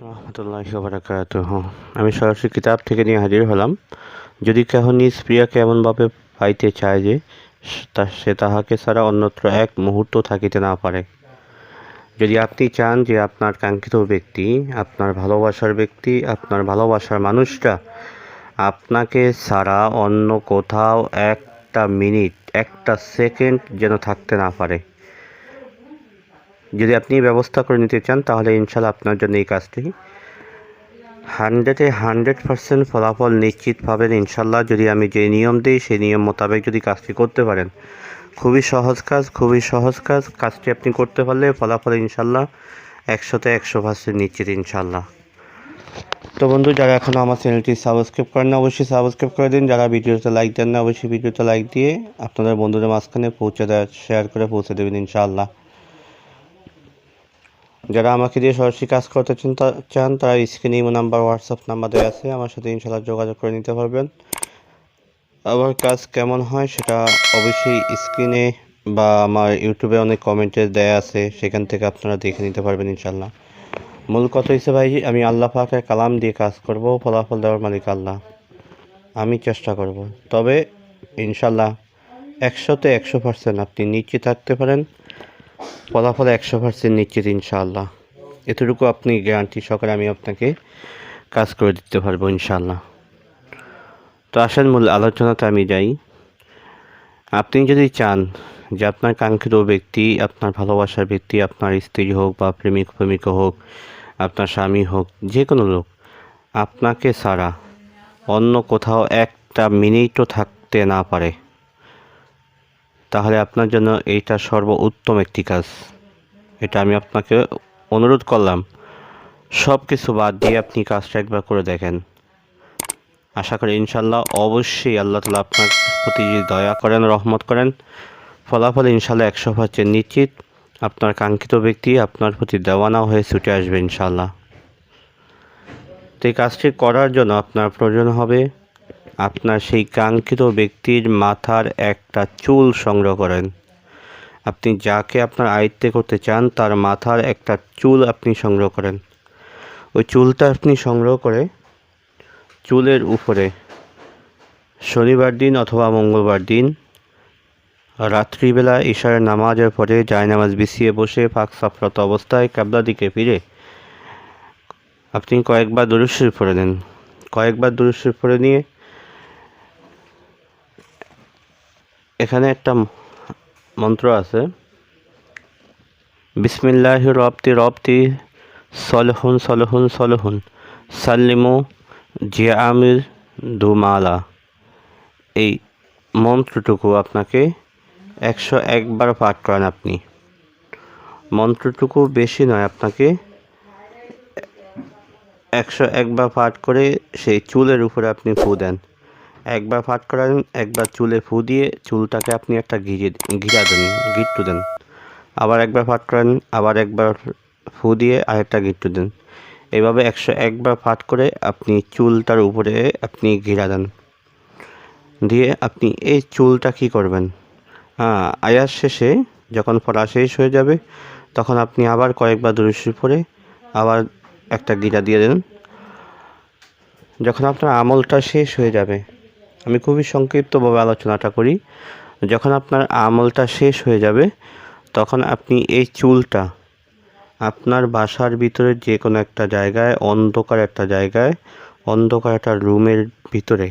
রহমতুল্লাহি ওয়া বারাকাতুহু। আমি সরাসরি কিতাব থেকে নিয়ে হাজির হলাম। যদি কেহ নিজ প্রিয়াকে এমনভাবে পাইতে চায় যে সে তাহাকে ছাড়া অন্যত্র এক মুহূর্ত থাকিতে না পারে। যদি আপনি চান যে আপনার কাঙ্ক্ষিত ব্যক্তি, আপনার ভালোবাসার ব্যক্তি, আপনার ভালোবাসার মানুষটা আপনাকে ছাড়া অন্য কোথাও একটা মিনিট, একটা সেকেন্ড যেন থাকতে না পারে, যদি আপনি ব্যবস্থা করে নিতে চান, তাহলে ইনশাল্লাহ আপনার জন্য এই কাজটি 100% ফলাফল নিশ্চিত পাবেন ইনশাল্লাহ। যদি আমি যে নিয়ম দিই সেই নিয়ম মোতাবেক যদি কাজটি করতে পারেন, খুবই সহজ কাজ। কাজটি আপনি করতে পারলে ফলাফল ইনশাল্লাহ 100% নিশ্চিত ইনশাল্লাহ। তো বন্ধু, যারা এখনও আমার চ্যানেলটি সাবস্ক্রাইব করেন না, অবশ্যই সাবস্ক্রাইব করে দিন। যারা ভিডিওতে লাইক দেন না, অবশ্যই ভিডিওতে লাইক দিয়ে আপনাদের বন্ধুদের মাঝখানে শেয়ার করে পৌঁছে দেবেন ইনশাআল্লাহ। যারা আমাকে দিয়ে সরাসরি কাজ করতে চান তারা স্ক্রিনে ইমো নাম্বার, হোয়াটসঅ্যাপ নাম্বার দেওয়া আছে, আমার সাথে ইনশাআল্লাহ যোগাযোগ করে নিতে পারবেন। আবার কাজ কেমন হয় সেটা অবশ্যই স্ক্রিনে বা আমার ইউটিউবে অনেক কমেন্টে দেয়া আছে, সেখান থেকে আপনারা দেখে নিতে পারবেন ইনশাআল্লাহ। মূল কথা হচ্ছে ভাই, আমি আল্লাহ পাকের কালাম দিয়ে কাজ করব, ফলাফল দেওয়ার মালিক আল্লাহ। আমি চেষ্টা করব, তবে ইনশাআল্লাহ 100% আপনি নিশ্চিত থাকতে পারেন, ফলাফল 100% নিশ্চিত ইনশাআল্লাহ। এতটুকু আপনি গ্যারান্টি সহকারে আমি আপনাকে কাজ করে দিতে পারবো ইনশাআল্লাহ। তো আসেন মূল আলোচনাতে আমি যাই। আপনি যদি চান যে আপনার কাঙ্ক্ষিত ব্যক্তি, আপনার ভালোবাসার ব্যক্তি, আপনার স্ত্রী হোক বা প্রেমিকা হোক, আপনার স্বামী হোক, যে কোনো লোক আপনাকে ছাড়া অন্য কোথাও একটা মিনিটও থাকতে না পারে, তাহলে আপনার জন্য এইটা সর্বোত্তম একটি কাজ। এটা আমি আপনাকে অনুরোধ করলাম, সব কিছু বাদ দিয়ে আপনি কাজটা একবার করে দেখেন। আশা করি ইনশাল্লাহ অবশ্যই আল্লাহ তাআলা আপনার প্রতি যদি দয়া করেন, রহমত করেন, ফলাফল ইনশাল্লাহ 100% নিশ্চিত। আপনার কাঙ্ক্ষিত ব্যক্তি আপনার প্রতি দেওয়ানা হয়ে ছুটে আসবে ইনশাল্লাহ। তো এই কাজটি করার জন্য আপনার প্রয়োজন হবে, আপনার সেই কাঙ্ক্ষিত ব্যক্তির মাথার একটা চুল সংগ্রহ করেন। আপনি যাকে আপনার আয়ত্তে করতে চান তার মাথার একটা চুল আপনি সংগ্রহ করেন। ওই চুলটা আপনি সংগ্রহ করে চুলের উপরে শনিবার দিন অথবা মঙ্গলবার দিন রাত্রিবেলা ইশারের নামাজের পরে জায়নামাজ বিছিয়ে বসে পাক সাফরত অবস্থায় কিবলার দিকে ফিরে আপনি কয়েকবার দুরূদ শরীফ পড়ে নেন। কয়েকবার দুরূদ শরীফ পড়ে নিয়ে এখানে একটা মন্ত্র আছে, বিসমিল্লাহির রব্তি সলহুন সলহুন সলহুন সাল্লিমু জিয়ামির দুমালা। এই মন্ত্রটুকু আপনাকে 101 বার পাঠ করেন। আপনি মন্ত্রটুকু বেশি নয়, আপনাকে 101 বার পাঠ করে সেই চুলের উপরে আপনি ফু দেন। একবার পাঠ করেন, একবার চুলে ফু দিয়ে চুলটাকে আপনি একটা গিট্টু দেন। আবার একবার পাঠ করেন, আবার একবার ফু দিয়ে আরেকটা গিট্টু দেন। এভাবে 101 বার পাঠ করে আপনি চুলটার উপরে আপনি ঘিরা দেন। দিয়ে আপনি এই চুলটা কী করবেন, আয়াত শেষে যখন পড়া শেষ হয়ে যাবে তখন আপনি আবার কয়েকবার দুরূদ শরীফ পড়ে আবার একটা গিরা দিয়ে দেন। যখন আপনার আমলটা শেষ হয়ে যাবে, আমি খুবই সংক্ষিপ্তভাবে আলোচনাটা করি, যখন আপনার আমলটা শেষ হয়ে যাবে তখন আপনি এই চুলটা আপনার বাসার ভিতরে যে কোনো একটা জায়গায়, অন্ধকার একটা রুমের ভিতরে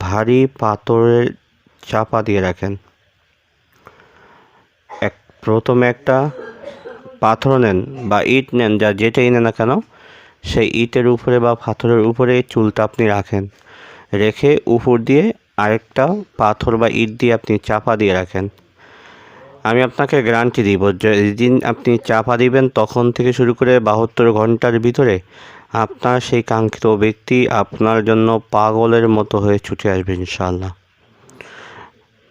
ভারী পাথরের চাপা দিয়ে রাখেন। প্রথমে একটা পাথর নেন বা ইট নেন, যেটাই নেন না কেন, সেই ইটের উপরে বা পাথরের উপরে চুলটা আপনি রাখেন। রেখে উপর দিয়ে আরেকটা পাথর বা ইট দিয়ে আপনি চাপা দিয়ে রাখেন। আমি আপনাকে গ্যারান্টি দিব, যেদিন আপনি চাপা দিবেন তখন থেকে শুরু করে 72 ঘন্টার ভিতরে আপনার সেই কাঙ্ক্ষিত ব্যক্তি আপনার জন্য পাগলের মতো হয়ে ছুটে আসবে ইনশাআল্লাহ।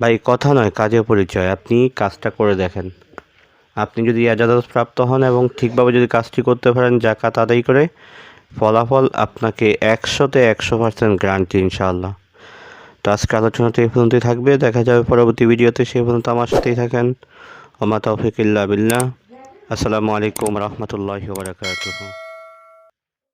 ভাই, কথা নয়, কাজে পরিচয়। আপনি কাজটা করে দেখেন। আপনি যদি এজাজত প্রাপ্ত হন এবং ঠিকভাবে যদি কাজটি করতে পারেন যাকাত আদায় করে, ফলাফল আপনাকে 100% গ্যারান্টি ইনশাআল্লাহ। তো আজকে আলোচনাটা এই পর্যন্তই থাকবে, দেখা যাবে পরবর্তী ভিডিওতে। সেই পর্যন্ত আমার সাথেই থাকেন। ওমা তৌফিক ইল্লা বিল্লাহ। আসসালামু আলাইকুম রহমতুল্লাহি ওয়া বারাকাতুহু।